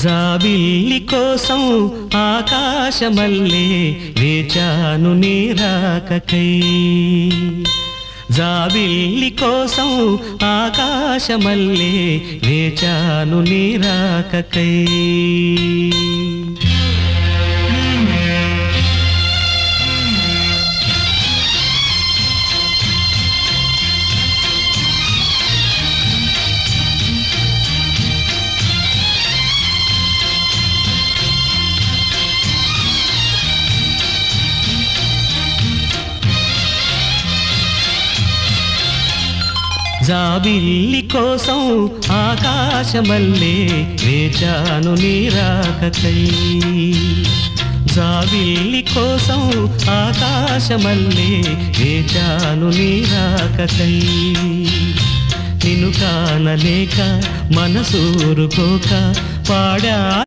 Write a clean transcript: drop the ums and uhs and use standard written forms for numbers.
జాబిల్లి కోసం ఆకాశమల్లే వేచాను నీ రాకకై జాబిల్లి కోసం ఆకాశమల్లే వేచాను నీ రాకకై జాబిల్లి కోసం ఆకాశమల్లే వేచాను నీ రాకకై జాబిల్లి కోసం ఆకాశమల్లే వేచాను నీ రాకకై నిన్ను కానలేక మనసూరుకోక పాడా